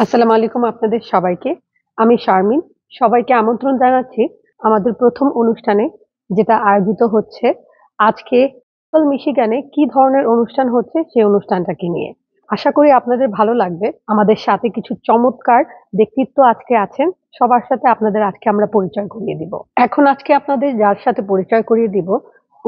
আসসালামু আলাইকুম আপনাদের সবাইকে। আমি শারমিন। সবাইকে আমন্ত্রণ জানাচ্ছি আমাদের প্রথম অনুষ্ঠানে, যেটা আয়োজিত হচ্ছে আজকে মিশিগানে কি ধরনের অনুষ্ঠান হচ্ছে সেই অনুষ্ঠানটাকে নিয়ে। আশা করি আপনাদের ভালো লাগবে। আমাদের সাথে কিছু চমৎকার ব্যক্তিত্ব আজকে আছেন। সবার সাথে আপনাদের আজকে আমরা পরিচয় করিয়ে দিব। এখন আজকে আপনাদের যার সাথে পরিচয় করিয়ে দিব,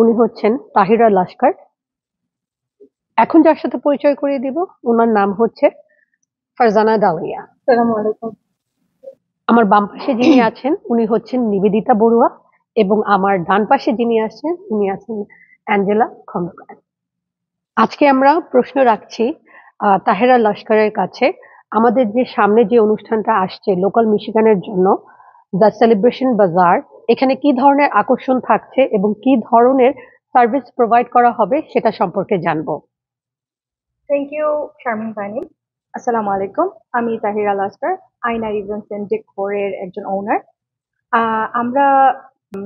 উনি হচ্ছেন তাহিরা লস্কর। এখন যার সাথে পরিচয় করিয়ে দিব, উনার নাম হচ্ছে ফারজানা ডালিয়া। আসসালামু আলাইকুম। আমার বাম পাশে যিনি আছেন উনি হচ্ছেন নিবেদিতা বড়ুয়া, এবং আমার ডান পাশে যিনি আছেন উনি আছেন অ্যাঞ্জেলা খন্দকার। আজকে আমরা প্রশ্ন রাখছি তাহেরা লস্করের কাছে। আমাদের যে সামনে যে অনুষ্ঠানটা আসছে লোকাল মিশিগানের জন্য, দ্য সেলিব্রেশন বাজার, এখানে কি ধরনের আকর্ষণ থাকছে এবং কি ধরনের সার্ভিস প্রোভাইড করা হবে সেটা সম্পর্কে জানবো। Thank you Sharmin Tanim. আসসালামু আলাইকুম। আমি তাহিরা লস্কর, আয়না ইভেন্টস এন্ড ডেকোরের একজন ওনার। আমরা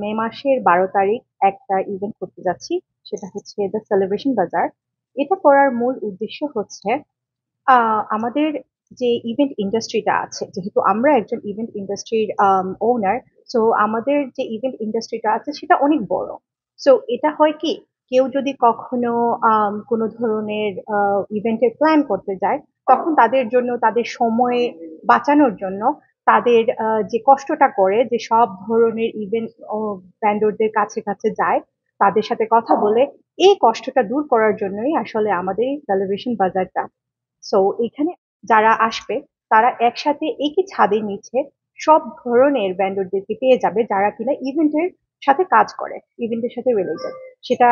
মে মাসের 12 তারিখ একটা ইভেন্ট করতে যাচ্ছি, সেটা হচ্ছে দ্য সেলিব্রেশন বাজার। এটা করার মূল উদ্দেশ্য হচ্ছে আমাদের যে ইভেন্ট ইন্ডাস্ট্রিটা আছে, যেহেতু আমরা একজন ইভেন্ট ইন্ডাস্ট্রির ওনার, সো আমাদের যে ইভেন্ট ইন্ডাস্ট্রিটা আছে সেটা অনেক বড়। সো এটা হয় কি, কেউ যদি কখনো কোনো ধরনের ইভেন্টের প্ল্যান করতে যায়, তখন তাদের জন্য, তাদের সময় বাঁচানোর জন্য, তাদের যে কষ্টটা করে, যে সব ধরনের ইভেন্ট ভেন্ডরদের কাছে কাছে যায়, তাদের সাথে কথা বলে, এই কষ্টটা দূর করার জন্যই আসলে আমাদের এই সেলিব্রেশন বাজারটা। সো এখানে যারা আসবে তারা একসাথে একই ছাদের নিচে সব ধরনের ভেন্ডরদেরকে পেয়ে যাবে, যারা কিনা ইভেন্টের সাথে কাজ করে, ইভেন্টের সাথে রিলেটেড। সেটা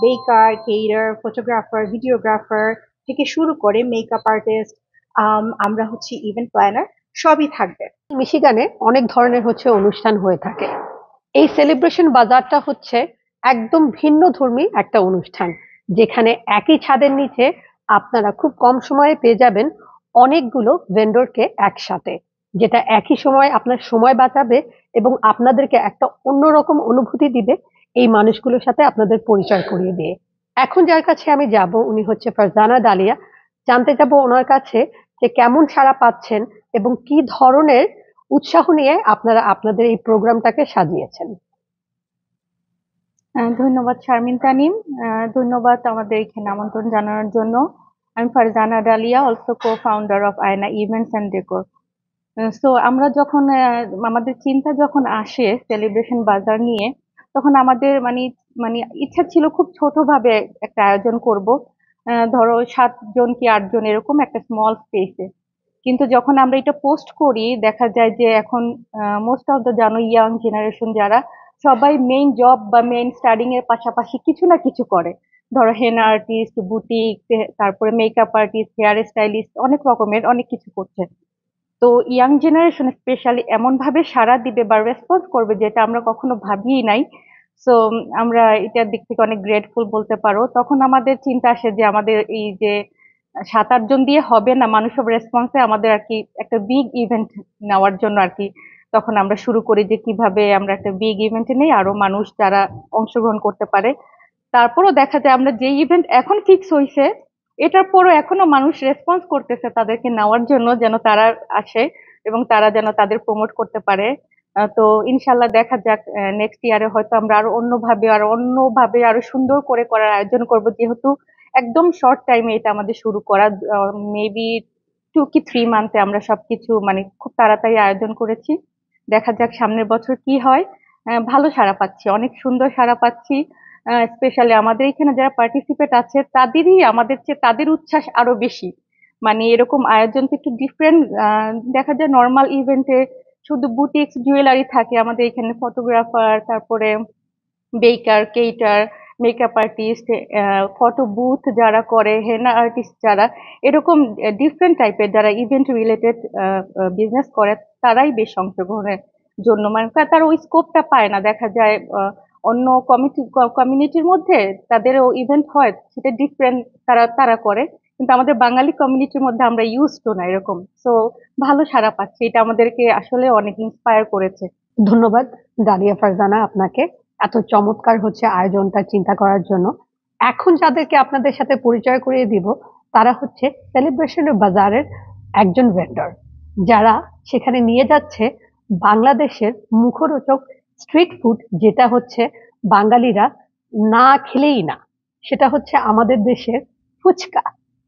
বেকার, কেটার, ফটোগ্রাফার, ভিডিওগ্রাফার থেকে শুরু করে মেকআপ আর্টিস্ট, আমরা হচ্ছে ইভেন্ট প্ল্যানার, সবই থাকবে। মিশিগানে অনেক ধরনের অনুষ্ঠান হয়ে থাকে। এই সেলিব্রেশন বাজারটা হচ্ছে একদম ভিন্নধর্মী একটা অনুষ্ঠান, যেখানে একই ছাদের নিচে আপনারা খুব কম সময়ে পেয়ে যাবেন অনেকগুলো ভেন্ডরকে একসাথে, যেটা একই সময় আপনার সময় বাঁচাবে এবং আপনাদেরকে একটা অন্যরকম অনুভূতি দিবে এই মানুষগুলোর সাথে আপনাদের পরিচয় করিয়ে দিয়ে। এখন যার কাছে আমি যাব উনি হচ্ছে ফারজানা ডালিয়া। জানতে যাব ওনার কাছে যে কেমন সাড়া পাচ্ছেন এবং কি ধরনের উৎসাহ নিয়ে আপনারা আপনাদের এই প্রোগ্রামটাকে সাজিয়েছেন। ধন্যবাদ শারমিন তানিম। ধন্যবাদ আমাদের এখানে আমন্ত্রণ জানানোর জন্য। আমি Farzana dahlia, also co founder of আয়না ইভেন্টস অ্যান্ড ডেকোর। সো আমরা যখন আমাদের চিন্তা যখন আসে সেলিব্রেশন বাজার নিয়ে, তখন আমাদের মানে মানে ইচ্ছা ছিল খুব ছোটভাবে একটা আয়োজন করব। ধরো 7 জন কি 8 জন এরকম একটা স্মল স্পেসে। কিন্তু যখন আমরা এটা পোস্ট করি, দেখা যায় যে এখন মোস্ট অফ দ্য জানো ইয়াং জেনারেশন যারা, সবাই মেইন জব বা মেইন স্টাডিং এর পাশাপাশি কিছু না কিছু করে। ধরো হেনা আর্টিস্ট, বুটিক, তারপরে মেকআপ আর্টিস্ট, হেয়ার স্টাইলিস্ট, অনেক রকমের অনেক কিছু করছে। তো ইয়াং জেনারেশন স্পেশালি এমন ভাবে সাড়া দিবে বা রেসপন্স করবে, যেটা আমরা কখনো ভাবিই নাই। সো আমরা এটার দিক থেকে অনেক গ্রেটফুল বলতে পারো। তখন আমাদের চিন্তা আসে যে আমাদের এই যে 7-8 জন দিয়ে হবে না মানুষের রেসপন্সে, আমাদের আর কি একটা বিগ ইভেন্ট নেওয়ার জন্য আর কি। তখন আমরা শুরু করি যে কিভাবে আমরা একটা বিগ ইভেন্টে নেই, আরো মানুষ যারা অংশগ্রহণ করতে পারে। তারপরও দেখা যায় আমরা যে ইভেন্ট এখন ফিক্স হয়েছে, এটার পরও এখনো মানুষ রেসপন্স করতেছে তাদেরকে নেওয়ার জন্য, যেন তারা আসে এবং তারা যেন তাদের প্রমোট করতে পারে। তো ইনশাল্লাহ দেখা যাক, নেক্সট ইয়ারে হয়তো আমরা আরো অন্যভাবে আরো সুন্দর করে করার আয়োজন করব, যেহেতু একদম শর্ট টাইমে এটা আমাদের শুরু করা। মেবি 2 কি 3 মান্থে আমরা সবকিছু মানে খুব তাড়াতাড়ি আয়োজন করেছি। দেখা যাক সামনের বছর কি হয়। ভালো সাড়া পাচ্ছি, অনেক সুন্দর সাড়া পাচ্ছি। স্পেশালি আমাদের এখানে যারা পার্টিসিপেট আছে তাদেরই, আমাদের চেয়ে তাদের উচ্ছ্বাস আরো বেশি। মানে এরকম আয়োজন তো একটু ডিফারেন্ট। দেখা যায় নর্মাল ইভেন্টে শুধু বুটিক্স জুয়েলারি থাকে, আমাদের এখানে ফটোগ্রাফার, তারপরে বেকার, cater, makeup artist, photo booth যারা করে, হেনা আর্টিস্ট যারা, এরকম ডিফারেন্ট টাইপের যারা ইভেন্ট রিলেটেড বিজনেস করে, তারাই বেশ অংশগ্রহণের জন্য, মানে তারা ওই স্কোপটা পায় না। দেখা যায় অন্য কমিউনিটির মধ্যে তাদেরও ইভেন্ট হয়, সেটা ডিফারেন্ট, তারা তারা করে। কিন্তু আমাদের বাঙালি কমিউনিটির মধ্যে আমরা ইউজ টু না এরকম। সো ভালো সাড়া পাচ্ছি, এটা আমাদেরকে আসলে অনেক ইন্সপায়ার করেছে। ধন্যবাদ ডালিয়া ফারজানা আপনাকে এত চমৎকার আয়োজনটা চিন্তা করার জন্য। এখন যাদেরকে আপনাদের সাথে পরিচয় করিয়ে দিব, তারা হচ্ছে সেলিব্রেশন বাজারের একজন ভেন্ডর, যারা সেখানে নিয়ে যাচ্ছে বাংলাদেশের মুখরোচক স্ট্রিট ফুড, যেটা হচ্ছে বাঙালিরা না খেলেই না, সেটা হচ্ছে আমাদের দেশের ফুচকা।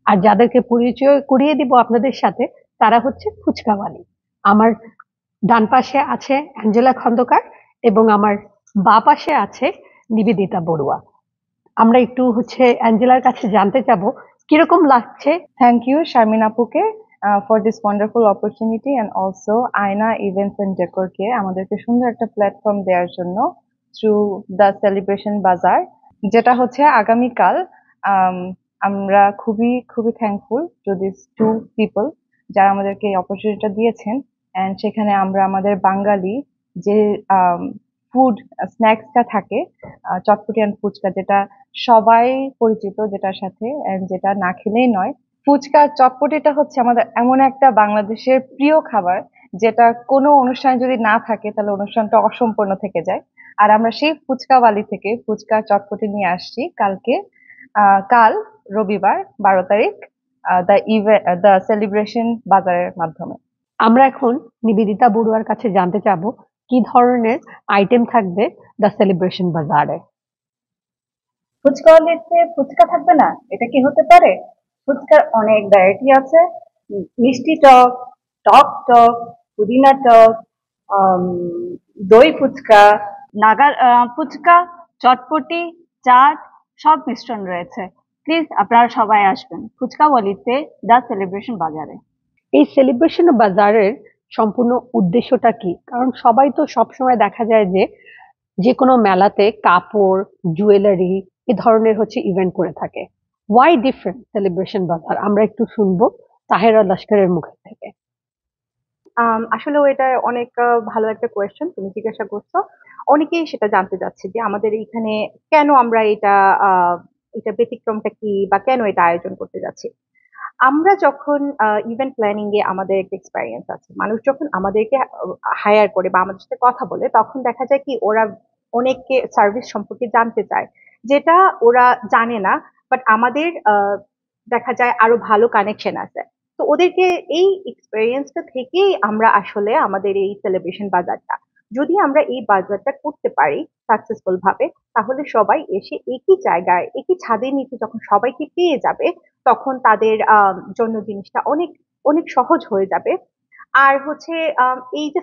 আর যাদেরকে পরিচয় করিয়ে দিব আপনাদের সাথে, তারা হচ্ছে ফুচকাওয়ালি। আমার ডান পাশে আছে অ্যাঞ্জেলা খন্দকার এবং আমার বাঁ পাশে আছে নিবেদিতা বড়ুয়া। আমরা একটু হচ্ছে অ্যাঞ্জেলার কাছে জানতে চাবো কিরকম লাগছে। Thank you, Sharmin Apuke, for this wonderful opportunity, and also Aina Events and Decor কে আমাদেরকে সুন্দর একটা প্ল্যাটফর্ম দেওয়ার জন্য through the Celebration Bazaar, যেটা হচ্ছে আগামীকাল। আমরা খুবই খুবই thankful to this to people যারা আমাদেরকে এই অপরচুনিটিটা দিয়েছেন। অ্যান্ড সেখানে আমরা আমাদের বাঙালি যে ফুড স্ন্যাক্সটা থাকে, চটপটি অ্যান্ড ফুচকা, যেটা সবাই পরিচিত, যেটার সাথে যেটা না খেলেই নয়। ফুচকা চটপটিটা হচ্ছে আমাদের এমন একটা বাংলাদেশের প্রিয় খাবার, যেটা কোনো অনুষ্ঠানে যদি না থাকে তাহলে অনুষ্ঠানটা অসম্পূর্ণ থেকে যায়। আর আমরা সেই ফুচকাওয়ালি থেকে ফুচকা চটপটি নিয়ে আসছি কালকে, কাল রবিবার 12 তারিখ, দ্য সেলিব্রেশন বাজারের মাধ্যমে। আমরা এখন নিবেদিতা বড়ুয়ার কাছে জানতে চাবো কি ধরনের আইটেম থাকবে দ্য সেলিব্রেশন বাজারে। ফুচকাওয়ালিতে ফুচকা থাকবে না, এটা কি হতে পারে? ফুচকার অনেক ভ্যারাইটি আছে। মিষ্টি টক, টক টক, পুদিনা টক, আম, দই ফুচকা, নাগা ফুচকা, চটপটি, চাট, সব মিশ্রণ রয়েছে। প্লিজ আপনারা সবাই আসবেন ফুচকাওয়ালিতে দ্য সেলিব্রেশন বাজারে। এই সেলিব্রেশন বাজারের সম্পূর্ণ উদ্দেশ্যটা কি? কারণ সবাই তো সবসময় দেখা যায় যে যে কোনো মেলাতে কাপড়, জুয়েলারি এ ধরনের হচ্ছে ইভেন্ট করে থাকে। ওয়াই ডিফারেন্ট সেলিব্রেশন বাজার? আমরা একটু শুনবো তাহেরা লস্করের মুখে থেকে। আসলেও এটা অনেক ভালো একটা কোয়েশ্চেন তুমি জিজ্ঞাসা করছো। অনেকেই সেটা জানতে চাচ্ছে যে আমাদের এইখানে কেন আমরা এটা ব্যতিক্রমটা কি, বা কেন এটা আয়োজন করতে যাচ্ছি। আমরা যখন ইভেন্ট প্ল্যানিং এ আমাদের একটা এক্সপেরিয়েন্স আছে, মানুষ যখন আমাদেরকে হায়ার করে বা আমাদের সাথে কথা বলে, তখন দেখা যায় কি ওরা অনেককে সার্ভিস সম্পর্কে জানতে চায়, যেটা ওরা জানে না। বাট আমাদের দেখা যায় আরো ভালো কানেকশন আছে। তো ওদেরকে এই এক্সপেরিয়েন্সটা থেকেই আমরা আসলে আমাদের এই সেলিব্রেশন বাজারটা, যদি আমরা এই বাজারটা করতে পারি সাকসেসফুল ভাবে, তাহলে সবাই এসে একই জায়গায় একই ছাদের নিচে যখন সবাইকে পেয়ে যাবে, তখন তাদের জন্য জিনিসটা অনেক অনেক সহজ হয়ে যাবে। আর হচ্ছে এই যে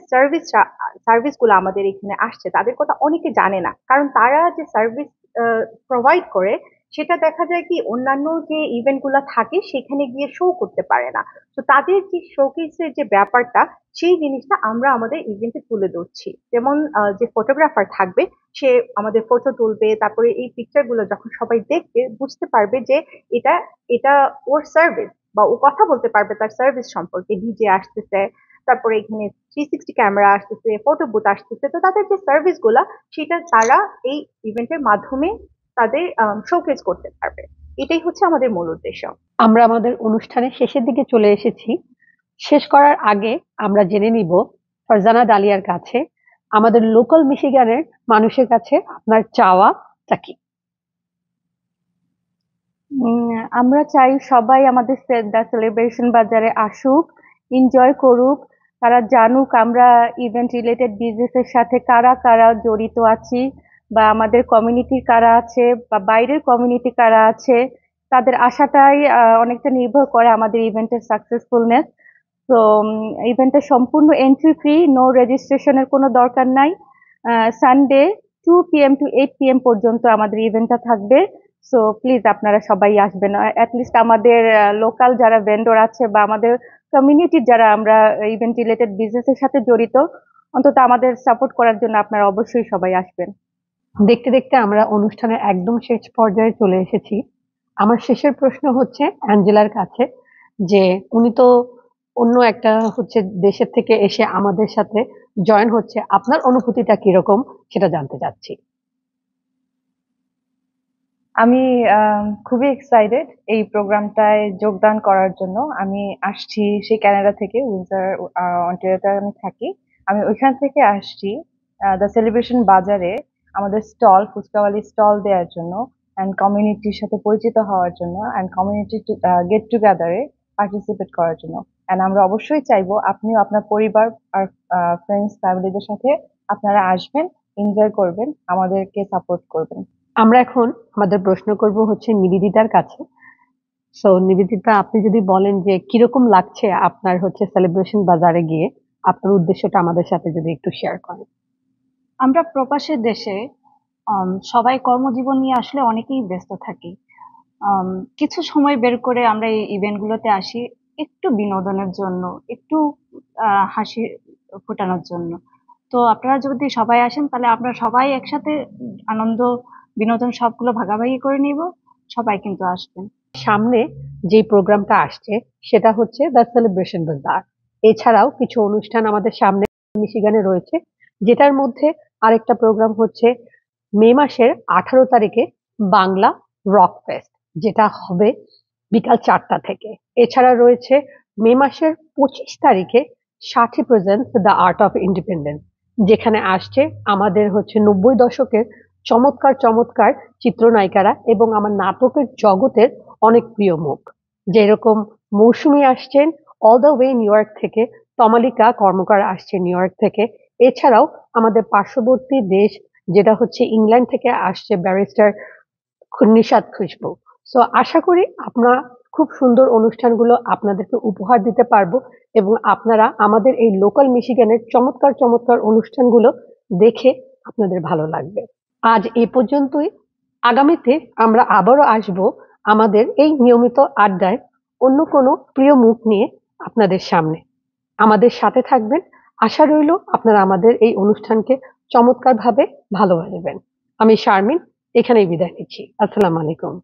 সার্ভিস গুলো আমাদের এখানে আসছে, তাদের কথা অনেকে জানে না, কারণ তারা যে সার্ভিস প্রোভাইড করে সেটা দেখা যায় কি অন্যান্য যে ইভেন্ট গুলা থাকে সেখানে গিয়ে শো করতে পারে না। তো তাদের যে শোকেসের যে ব্যাপারটা, সেই জিনিসটা আমরা আমাদের ইভেন্টে তুলে ধরছি। যেমন যে ফটোগ্রাফার থাকবে, সে আমাদের ফটো তুলবে, তারপরে এই পিকচার গুলো যখন সবাই দেখবে বুঝতে পারবে যে এটা এটা ওর সার্ভিস, বা ও কথা বলতে পারবে তার সার্ভিস সম্পর্কে। ডিজে আসতেছে, তারপরে এখানে 360 ক্যামেরা আসতেছে, ফটো বুথ আসতেছে। তো তাদের যে সার্ভিস গুলা, সেটা তারা এই ইভেন্টের মাধ্যমে তাদের শোকেস করতে পারবে। এটাই হচ্ছে আমাদের মূল উদ্দেশ্য। আমরা আমাদের অনুষ্ঠানের শেষের দিকে চলে এসেছি। শেষ করার আগে আমরা জেনে নিব ফারজানা ডালিয়ার কাছে, আমাদের লোকাল মিশিগানের মানুষের কাছে আপনার চাওয়াটা কি? আমরা চাই সবাই আমাদের দ্য সেলিব্রেশন বাজারে আসুক, এনজয় করুক, তারা জানুক আমরা ইভেন্ট রিলেটেড বিজনেসের সাথে কারা কারা জড়িত আছি, বা আমাদের কমিউনিটির কারা আছে, বা বাইরের কমিউনিটি কারা আছে। তাদের আশাটাই অনেকটা নির্ভর করে আমাদের ইভেন্টের সাকসেসফুলনেস। তো ইভেন্টের সম্পূর্ণ এন্ট্রি ফ্রি, নো রেজিস্ট্রেশনের কোনো দরকার নাই। সানডে 2 PM to 8 PM পর্যন্ত আমাদের ইভেন্টটা থাকবে। সো প্লিজ আপনারা সবাই আসবেন। অ্যাটলিস্ট আমাদের লোকাল যারা ভেন্ডর আছে বা আমাদের কমিউনিটির যারা আমরা ইভেন্ট রিলেটেড বিজনেসের সাথে জড়িত, অন্তত আমাদের সাপোর্ট করার জন্য আপনারা অবশ্যই সবাই আসবেন। দেখতে দেখতে আমরা অনুষ্ঠানের একদম শেষ পর্যায়ে চলে এসেছি। আমার শেষের প্রশ্ন হচ্ছে অ্যাঞ্জেলার কাছে, যে উনি তো অন্য একটা হচ্ছে দেশের থেকে এসে আমাদের সাথে জয়েন হচ্ছে, আপনার অনুভূতিটা কিরকম সেটা জানতে চাচ্ছি। আমি খুবই এক্সাইটেড এই প্রোগ্রামটায় যোগদান করার জন্য। আমি আসছি সেই কানাডা থেকে, উইন্ডসর অন্টারিওতে আমি থাকি। আমি ওইখান থেকে আসছি দ্য সেলিব্রেশন বাজারে আমাদের স্টল, ফুচকাওয়ালি স্টল দেওয়ার জন্য, অ্যান্ড কমিউনিটির সাথে পরিচিত হওয়ার জন্য, অ্যান্ড কমিউনিটি গেট টুগেদারে পার্টিসিপেট করার জন্য। এন্ড আমরা অবশ্যই চাইবো আপনিও আপনার পরিবার আর ফ্রেন্ডস ফ্যামিলিদের সাথে আপনারা আসবেন, এনজয় করবেন, আমাদেরকে সাপোর্ট করবেন। আমরা এখন আমাদের প্রশ্ন করব হচ্ছে নিবেদিতার কাছে। সো নিবেদিতা, আপনি যদি বলেন যে কিরকম লাগছে আপনার হচ্ছে সেলিব্রেশন বাজারে গিয়ে, আপনার উদ্দেশ্যটা আমাদের সাথে যদি একটু শেয়ার করেন। আমরা প্রবাসের দেশে সবাই কর্মজীবন নিয়ে আসলে অনেকেই ব্যস্ত থাকি। কিছু সময় বের করে আমরা এই ইভেন্টগুলোতে আসি একটু বিনোদনের জন্য, একটু হাসি ফোটানোর জন্য। তো আপনারা যদি সবাই আসেন তাহলে আমরা সবাই একসাথে আনন্দ বিনোদন সবগুলো ভাগাভাগি করে নিব। সবাই কিন্তু আসবেন। সামনে যে প্রোগ্রামটা আসছে সেটা হচ্ছে দ্য সেলিব্রেশন বাজার। এছাড়াও কিছু অনুষ্ঠান আমাদের সামনে মিশিগানে রয়েছে, যেটার মধ্যে আরেকটা প্রোগ্রাম হচ্ছে মে মাসের 18 তারিখে বাংলা রক ফেস্ট, যেটা হবে বিকাল 4টা থেকে। এছাড়া রয়েছে মে মাসের 25 তারিখে সাথী presents the art of independence, যেখানে আসছে আমাদের হচ্ছে 90 দশকের চমৎকার চমৎকার চিত্রনায়িকারা এবং আমার নাটকের জগতের অনেক প্রিয় মুখ, যেরকম মৌসুমী আসছেন all the way new York থেকে, তমালিকা কর্মকার আসছে নিউ ইয়র্ক থেকে। এছাড়াও আমাদের পার্শ্ববর্তী দেশ যেটা হচ্ছে ইংল্যান্ড থেকে আসছে ব্যারিস্টার নিশাত খুশবু। সো আশা করি আমরা খুব সুন্দর অনুষ্ঠানগুলো আপনাদেরকে উপহার দিতে পারবো এবং আপনারা আমাদের এই লোকাল মিশিগানের চমৎকার চমৎকার অনুষ্ঠানগুলো দেখে আপনাদের ভালো লাগবে। আজ এই পর্যন্তই। আগামীতে আমরা আবারও আসব আমাদের এই নিয়মিত আড্ডায় অন্য কোনো প্রিয় মুখ নিয়ে আপনাদের সামনে। আমাদের সাথে থাকবেন। আশা রইল আপনারা আমাদের এই অনুষ্ঠানকে চমৎকারভাবে ভালোবাসবেন। আমি শারমিন এখানেই বিদায় নিচ্ছি। আসসালামু আলাইকুম।